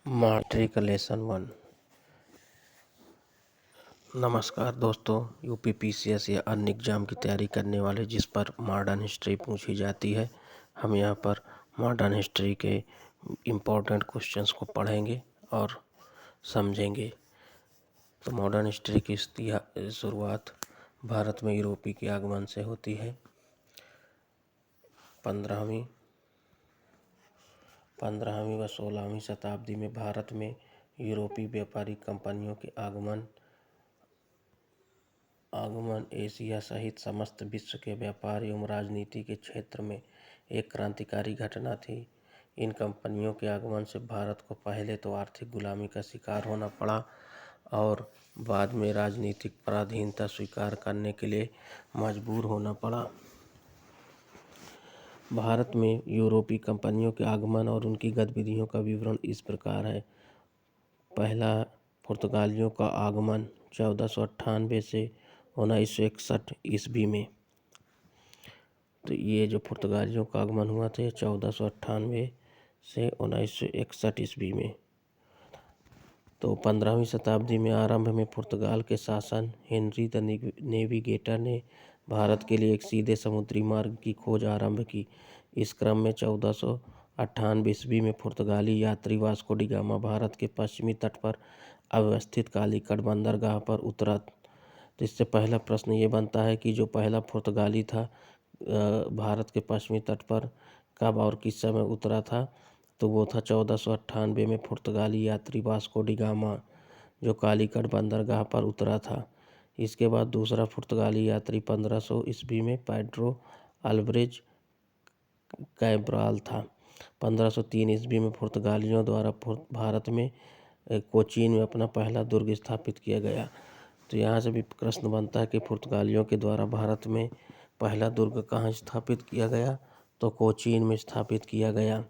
Matriculation 1। नमस्कार दोस्तों, UPPCS या अन्य एग्जाम की तैयारी करने वाले जिस पर मॉडर्न हिस्ट्री पूछी जाती है, हम यहाँ पर मॉडर्न हिस्ट्री के इम्पोर्टेंट क्वेश्चंस को पढ़ेंगे और समझेंगे। तो मॉडर्न हिस्ट्री की शुरुआत भारत में यूरोपी के आगमन से होती है। 15वीं व 16वीं शताब्दी में भारत में यूरोपीय व्यापारिक कंपनियों के आगमन एशिया सहित समस्त विश्व के व्यापार एवं राजनीति के क्षेत्र में एक क्रांतिकारी घटना थी। इन कंपनियों के आगमन से भारत को पहले तो आर्थिक गुलामी का शिकार होना पड़ा और बाद में राजनीतिक पराधीनता स्वीकार करने के लिए मजबूर होना पड़ा। भारत में यूरोपीय कंपनियों के आगमन और उनकी गतिविधियों का विवरण इस प्रकार है। पहला, पुर्तगालियों का आगमन 1498 से 1961 ईस्वी में। तो ये जो पुर्तगालियों का आगमन हुआ था 1498 से 1961 ईस्वी में। तो 15वीं शताब्दी में आरंभ में पुर्तगाल के शासन हेनरी द नेविगेटर ने भारत के लिए एक सीधे समुद्री मार्ग की खोज आरंभ की। इस क्रम में 1498 ईस्वी में पुर्तगाली यात्री वास्को डी गामा भारत के पश्चिमी तट पर अवस्थित कालीकट बंदरगाह पर उतरा। तो इससे पहला प्रश्न ये बनता है कि जो पहला पुर्तगाली था भारत के पश्चिमी तट पर कब और किस समय उतरा था। तो वो था 1498 में पुर्तगाली यात्री वास्को डी गामा जो कालीकट बंदरगाह पर उतरा था। इसके बाद दूसरा पुर्तगाली यात्री 1500 ईस्वी में पेड्रो अल्वारेज कैब्राल था। 1503 ईस्वी में पुर्तगालियों द्वारा भारत में कोचीन में अपना पहला दुर्ग स्थापित किया गया। तो यहाँ से भी प्रश्न बनता है कि पुर्तगालियों के द्वारा भारत में पहला दुर्ग कहाँ स्थापित किया गया। तो कोचीन में स्थापित किया गया।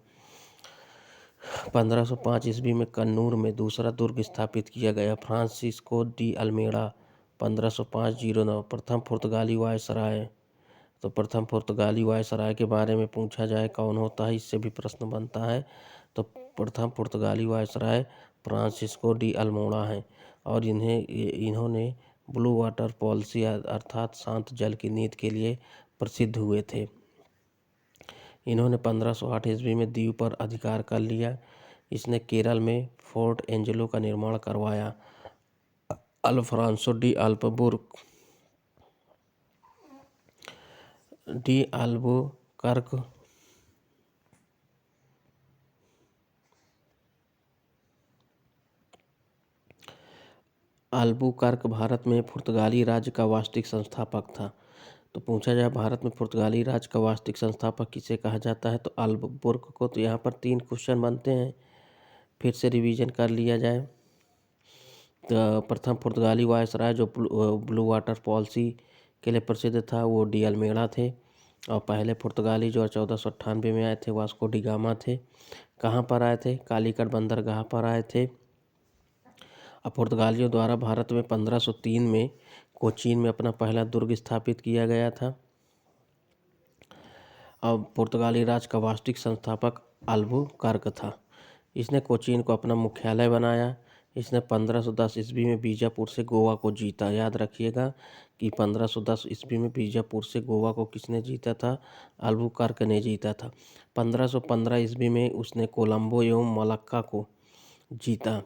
1505 ईस्वी में कन्नूर में दूसरा दुर्ग स्थापित किया गया। फ्रांसिस्को डी अल्मेड़ा 1505-09 प्रथम पुर्तगाली वायसराय। तो प्रथम पुर्तगाली वायसराय के बारे में पूछा जाए कौन होता है, इससे भी प्रश्न बनता है। तो प्रथम पुर्तगाली वायसराय फ्रांसिस्को डी अल्मोड़ा हैं और इन्होंने ब्लू वाटर पॉलिसी अर्थात शांत जल की नीति के लिए प्रसिद्ध हुए थे। इन्होंने 1508 ईस्वी में दीव पर अधिकार कर लिया। इसने केरल में फोर्ट एंजेलो का निर्माण करवाया। अल्फांसो डी अल्बुकर्क भारत में पुर्तगाली राज्य का वास्तविक संस्थापक था। तो पूछा जाए भारत में पुर्तगाली राज्य का वास्तविक संस्थापक किसे कहा जाता है, तो अल्बुकर्क को। तो यहाँ पर 3 क्वेश्चन बनते हैं, फिर से रिवीजन कर लिया जाए। तो प्रथम पुर्तगाली वायसराय जो ब्लू वाटर पॉलिसी के लिए प्रसिद्ध था वो डी अल्मेड़ा थे। और पहले पुर्तगाली जो 1498 में आए थे वास्को डी गामा थे। कहाँ पर आए थे? कालीकट बंदरगाह पर आए थे। अब पुर्तगालियों द्वारा भारत में 1503 में कोचीन में अपना पहला दुर्ग स्थापित किया गया था। अब पुर्तगाली राज का वास्तविक संस्थापक अल्बुकर्क था। इसने कोचीन को अपना मुख्यालय बनाया। इसने 1510 ईस्वी में बीजापुर से गोवा को जीता। याद रखिएगा कि 1510 ईस्वी में बीजापुर से गोवा को किसने जीता था? अल्बुकर्क ने जीता था। 1515 ईस्वी में उसने कोलंबो एवं मलक्का को जीता।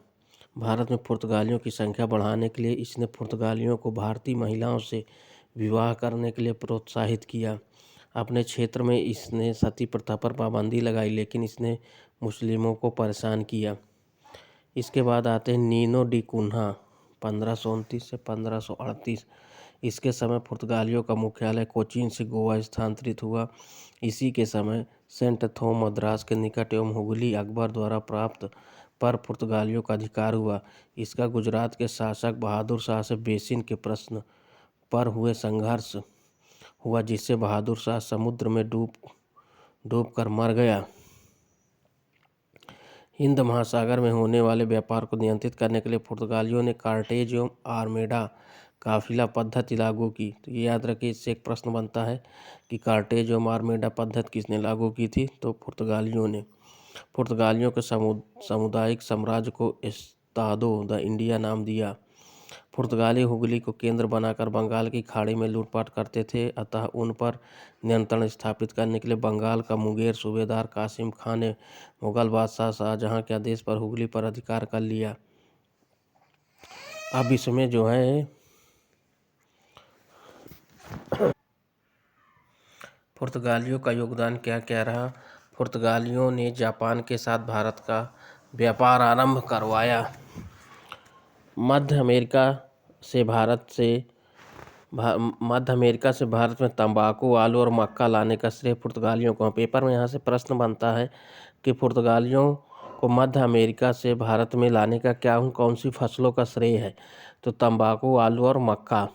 भारत में पुर्तगालियों की संख्या बढ़ाने के लिए इसने पुर्तगालियों को भारतीय महिलाओं से विवाह करने के लिए प्रोत्साहित किया। अपने क्षेत्र में इसने सती प्रथा पर पाबंदी लगाई, लेकिन इसने मुस्लिमों को परेशान किया। इसके बाद आते हैं नीनो डी कुन्हा 1529 से 1538। इसके समय पुर्तगालियों का मुख्यालय कोचीन से गोवा स्थानांतरित हुआ। इसी के समय सेंट थोम मद्रास के निकट एवं हुगली अकबर द्वारा प्राप्त पर पुर्तगालियों का अधिकार हुआ। इसका गुजरात के शासक बहादुर शाह से बेसिन के प्रश्न पर हुए संघर्ष हुआ, जिससे बहादुर शाह समुद्र में डूब कर मर गया। हिंद महासागर में होने वाले व्यापार को नियंत्रित करने के लिए पुर्तगालियों ने कार्टेज एवं आर्मेडा काफिला पद्धति लागू की। तो ये याद रखिए, इससे एक प्रश्न बनता है कि कार्टेज एवं आर्मेडा पद्धति किसने लागू की थी? तो पुर्तगालियों ने। पुर्तगालियों के सामुदायिक साम्राज्य को एस्तादो द इंडिया नाम दिया। पुर्तगाली हुगली को केंद्र बनाकर बंगाल की खाड़ी में लूटपाट करते थे, अतः उन पर नियंत्रण स्थापित करने के लिए बंगाल का मुंगेर सूबेदार कासिम खान ने मुगल बादशाह शाहजहां के आदेश पर हुगली पर अधिकार कर लिया। अब इसमें जो है पुर्तगालियों का योगदान क्या क्या रहा। पुर्तगालियों ने जापान के साथ भारत का व्यापार आरंभ करवाया। मध्य अमेरिका से भारत में तंबाकू, आलू और मक्का लाने का श्रेय पुर्तगालियों को। पेपर में यहाँ से प्रश्न बनता है कि पुर्तगालियों को मध्य अमेरिका से भारत में लाने का कौन सी फसलों का श्रेय है, तो तंबाकू, आलू और मक्का।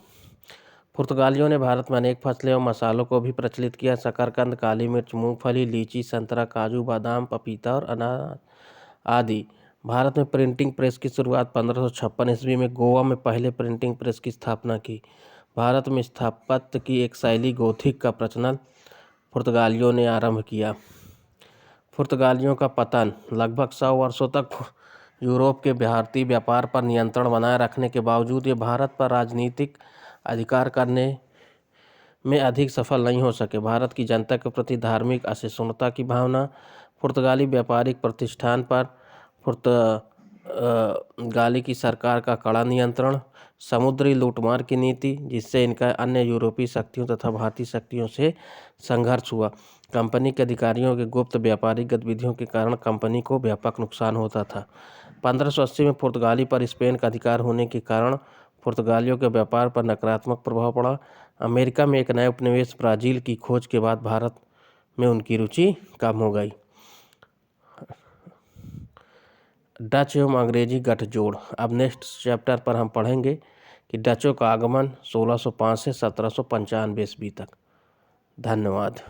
पुर्तगालियों ने भारत में अनेक फसलें और मसालों को भी प्रचलित किया। शकरकंद, काली मिर्च, मूंगफली, लीची, संतरा, काजू, बादाम, पपीता और अनार आदि। भारत में प्रिंटिंग प्रेस की शुरुआत 1556 ईस्वी में गोवा में पहले प्रिंटिंग प्रेस की स्थापना की। भारत में स्थापत्य की एक शैली गोथिक का प्रचलन पुर्तगालियों ने आरंभ किया। पुर्तगालियों का पतन। लगभग 100 वर्षों तक यूरोप के भारतीय व्यापार पर नियंत्रण बनाए रखने के बावजूद ये भारत पर राजनीतिक अधिकार करने में अधिक सफल नहीं हो सके। भारत की जनता के प्रति धार्मिक असहिष्णुता की भावना, पुर्तगाली व्यापारिक प्रतिष्ठान पर पुर्तगाली की सरकार का कड़ा नियंत्रण, समुद्री लूटमार की नीति, जिससे इनका अन्य यूरोपीय शक्तियों तथा भारतीय शक्तियों से संघर्ष हुआ। कंपनी के अधिकारियों के गुप्त व्यापारिक गतिविधियों के कारण कंपनी को व्यापक नुकसान होता था। 1580 में पुर्तगाली पर स्पेन का अधिकार होने के कारण पुर्तगालियों के व्यापार पर नकारात्मक प्रभाव पड़ा। अमेरिका में एक नए उपनिवेश ब्राज़ील की खोज के बाद भारत में उनकी रुचि कम हो गई। डच एवं अंग्रेजी गठजोड़। अब नेक्स्ट चैप्टर पर हम पढ़ेंगे कि डचों का आगमन 1605 से 1795 ईस्वी तक। धन्यवाद।